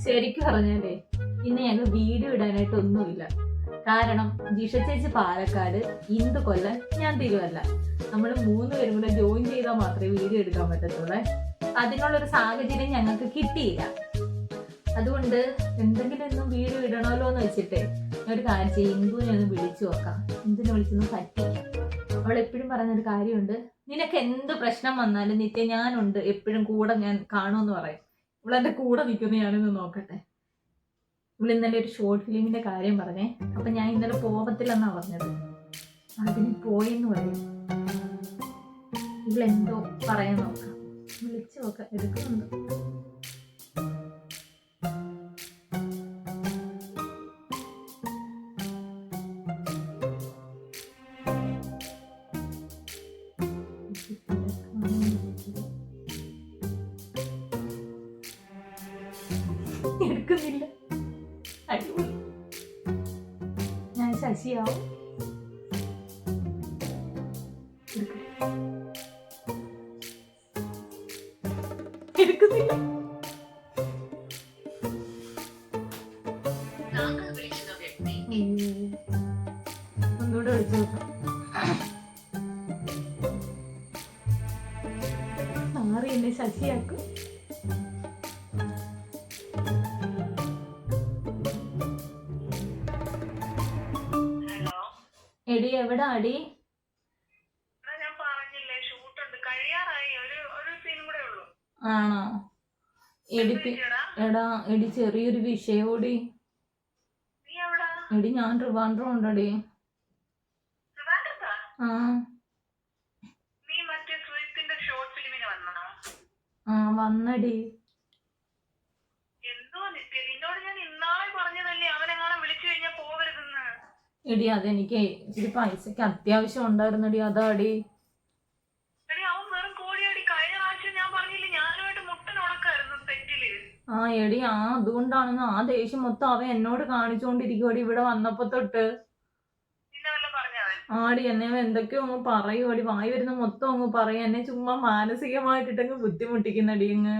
ശരിക്കും പറഞ്ഞാലേ ഇന്ന് ഞങ്ങൾ വീഡിയോ ഇടാനായിട്ട് ഒന്നുമില്ല. കാരണം ജിഷ ചേച്ചി പാലക്കാട്, ഇന്ദു കൊല്ലം, ഞാൻ തിരുവല്ല. നമ്മൾ 3 പേരും കൂടെ ജോയിൻ ചെയ്താൽ മാത്രമേ വീഡിയോ എടുക്കാൻ പറ്റത്തുള്ളേ. അതിനുള്ളൊരു സാഹചര്യം ഞങ്ങൾക്ക് കിട്ടിയില്ല. അതുകൊണ്ട് എന്തെങ്കിലും ഒന്നും വീഡിയോ ഇടണമല്ലോ എന്ന് വെച്ചിട്ട് ഒരു കാര്യം ചെയ്യും, ഇന്ദുവിനെ ഒന്ന് വിളിച്ചു നോക്കാം. ഇന്ദുവിനെ വിളിച്ചൊന്ന് പറ്റിക്കാം. അവൾ എപ്പോഴും പറയുന്നൊരു കാര്യമുണ്ട്, നിനക്ക് എന്ത് പ്രശ്നം വന്നാലും നിത്യ ഞാനുണ്ട്, എപ്പോഴും കൂടെ ഞാൻ കാണുമെന്ന് പറയും. ഇവളെന്റെ കൂടെ നിൽക്കുന്ന ഞാനൊന്ന് നോക്കട്ടെ. ഇവിടെ ഇന്നലെ ഒരു ഷോർട്ട് ഫിലിമിന്റെ കാര്യം പറഞ്ഞേ. അപ്പൊ ഞാൻ ഇന്നലെ പോകത്തില്ലെന്നാ പറഞ്ഞത്. അതിന് പോയെന്ന് പറയും. ഇവളെന്തോ പറയാൻ നോക്കാം, വിളിച്ചു നോക്കാം. എടുക്കുന്നുണ്ട്. എടുക്കുന്നില്ല. അടിപൊളി. ഞാൻ ശശിയാവും. എടുക്കുന്നില്ല. ഒന്നുകൂടെ വിളിച്ചു നോക്കാം. മാറി എന്നെ ശശിയാക്കും. എടി എവിടെ അടി? ആണോ? എടാ എടി ചെറിയൊരു വിഷയോടി. എടി ഞാൻ ട്രിവാൻഡ്രം ഉണ്ടടി. ആ വന്നടി. എടി അതെനിക്ക് ഇച്ചിരി പൈസക്ക് അത്യാവശ്യം ഉണ്ടായിരുന്നടി, അതാടി. ആ എടി അതുകൊണ്ടാണെന്ന് ആ ദേഷ്യം മൊത്തം അവൻ എന്നോട് കാണിച്ചോണ്ടിരിക്കുവടി ഇവിടെ വന്നപ്പോ തൊട്ട്. ആടി എന്നെ എന്തൊക്കെയോ അങ്ങ് പറയുവടി, വായി വരുന്ന മൊത്തം അങ്ങ് പറയും. എന്നെ ചുമ്മാ മാനസികമായിട്ടിട്ടങ്ങ് ബുദ്ധിമുട്ടിക്കുന്നടി അങ്ങ്.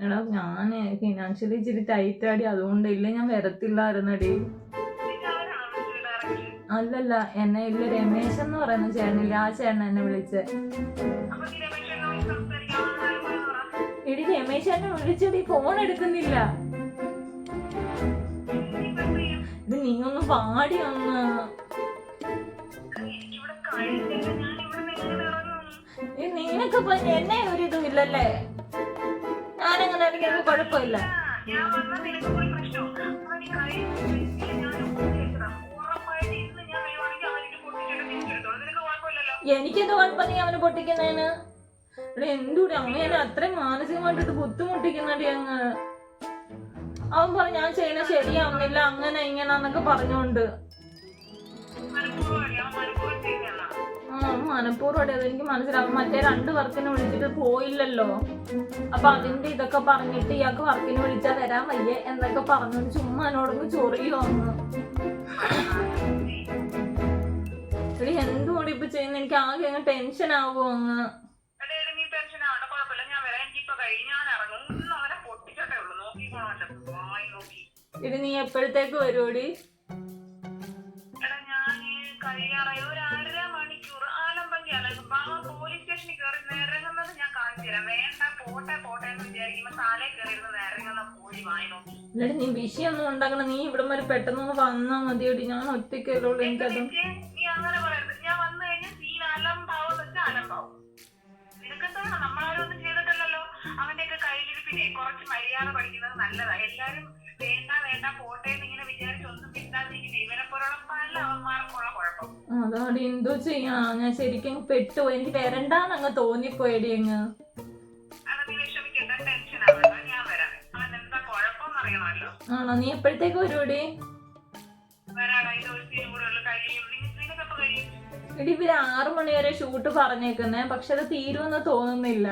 എടാ ഞാന് ഫിനാൻഷ്യലി ഇച്ചിരി ടൈറ്റ് ആടി, അതുകൊണ്ട് ഇല്ല ഞാൻ വരത്തില്ലായിരുന്നടി. അല്ലല്ല, എന്നെ ഇല്ല രമേശ് എന്ന് പറയുന്ന ചേട്ടനില്ല, ആ ചേട്ടൻ എന്നെ വിളിച്ചേ. എടി രമേശ് എന്നെ വിളിച്ചടി, ഫോൺ എടുക്കുന്നില്ല. ഇത് നീ ഒന്ന് പാടി ഒന്ന്. നിനക്കിപ്പോ എന്നെ ഒരിതും ഇല്ലല്ലേ? ഞാനെങ്ങനെ എനിക്ക് കുഴപ്പമില്ല. എനിക്കെന്ത് കുഴപ്പം നീ അവന് പൊട്ടിക്കുന്നതിന്? ഇവിടെ എന്തുകൂടി അമ്മേനെ അത്രയും മാനസികമായിട്ടിട്ട് ബുദ്ധിമുട്ടിക്കുന്നടി അങ്ങ്. അവൻ പറഞ്ഞു ഞാൻ ചെയ്യുന്ന ശരിയാവുന്നില്ല, അങ്ങനെ ഇങ്ങനാന്നൊക്കെ പറഞ്ഞോണ്ട്. മനഃപൂർവ്വം അതെനിക്ക് മനസ്സിലാവും. മറ്റേ 2 വർക്കിന് വിളിച്ചിട്ട് പോയില്ലല്ലോ. അപ്പൊ അതിന്റെ ഇതൊക്കെ പറഞ്ഞിട്ട് ഇയാൾക്ക് വർക്കിന് വിളിച്ചാൽ വരാൻ വയ്യ എന്നൊക്കെ പറഞ്ഞു ചുമ്മാ എന്നോടൊന്ന് ചൊറിയോ അങ്ങ്. എടി എന്തുകൊണ്ട് ഇപ്പൊ ചെയ്യുന്ന? എനിക്ക് ആകെ അങ്ങ് ടെൻഷൻ ആവുമോ അങ്ങ്. എടി നീ എപ്പോഴത്തേക്ക് വരുവോടി? എന്നിട്ട് നീ വിഷയൊന്നും ഉണ്ടാക്കണം. നീ ഇവിടെ വരെ പെട്ടെന്ന് വന്നാ മതിയോടി, ഞാൻ ഒറ്റയ്ക്കല്ലോ. എനിക്കത് കുറച്ച് മര്യാദ പഠിക്കുന്നത് നല്ലതാ. എല്ലാരും വേണ്ട വേണ്ട പോട്ടെ ഇങ്ങനെ വിചാരിച്ചൊന്നും കിട്ടാതിരിക്കുന്ന ഇവനെ പോലുള്ള പല അവന്മാർക്കുള്ള കുഴപ്പം. അതാണ് എന്തോ ചെയ്യാ. ഞാൻ ശരിക്കും പെട്ടുപോയി. എനിക്ക് വരണ്ടാന്നങ്ങ് തോന്നിപ്പോയടി അങ്ങ്. ആണോ? നീ എപ്പോഴത്തേക്ക് വരുവടി? എടി ഇവര് 6 മണി വരെ ഷൂട്ട് പറഞ്ഞേക്കുന്നേ, പക്ഷെ അത് തീരുമെന്ന് തോന്നുന്നില്ല.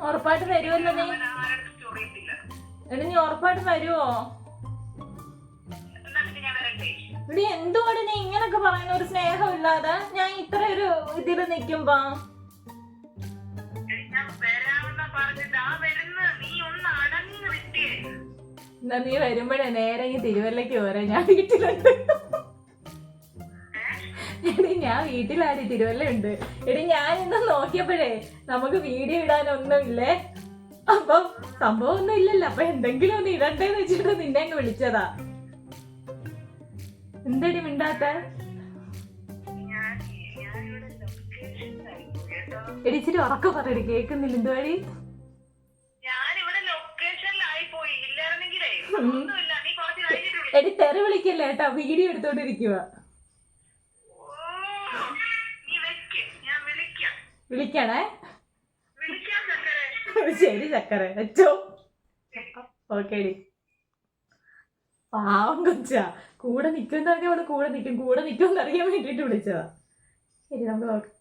ഉറപ്പായിട്ട് വരുമല്ലോ നീ? എടി നീ ഉറപ്പായിട്ട് വരുവോ? ഇവിടെ എന്തുകൊണ്ട് നീ ഇങ്ങനൊക്കെ പറയുന്ന ഒരു സ്നേഹമില്ലാതെ ഞാൻ ഇത്ര ഒരു ഇതിൽ നിൽക്കുമ്പോ എന്നാ നീ വരുമ്പോഴേ നേരെ ഈ തിരുവല്ലക്ക് പോരാ, ഞാൻ വീട്ടിലുണ്ട്. എടി ഞാൻ വീട്ടിലാടി, തിരുവല്ല ഉണ്ട്. എടി ഞാൻ ഇന്ന് നോക്കിയപ്പോഴേ നമുക്ക് വീഡിയോ ഇടാനൊന്നുമില്ലേ, അപ്പൊ സംഭവം ഒന്നും ഇല്ലല്ലോ, അപ്പൊ എന്തെങ്കിലും ഒന്ന് ഇടണ്ടേന്ന് വെച്ചിട്ട് നിന്നെ അങ്ങ് വിളിച്ചതാ. എന്തടി മിണ്ടാത്ത? എടി ഇച്ചിരി ഉറക്കം പറയടി, കേൾക്കുന്നില്ല. എന്തുവാടി? എടി തെറി വിളിക്കല്ലേ കേട്ടോ, വീഡിയോ എടുത്തോണ്ടിരിക്കുക. വിളിക്കണേ? ശരി ചക്കര വെച്ചോ. ഓക്കേടി. പാവം കൊച്ചാ, കൂടെ നിൽക്കുന്നവരെ കൂടെ നിൽക്കും, കൂടെ നിൽക്കുമെന്ന് അറിയാൻ വേണ്ടിട്ട് വിളിച്ചതാ. ശരി നമുക്ക് നോക്കാം.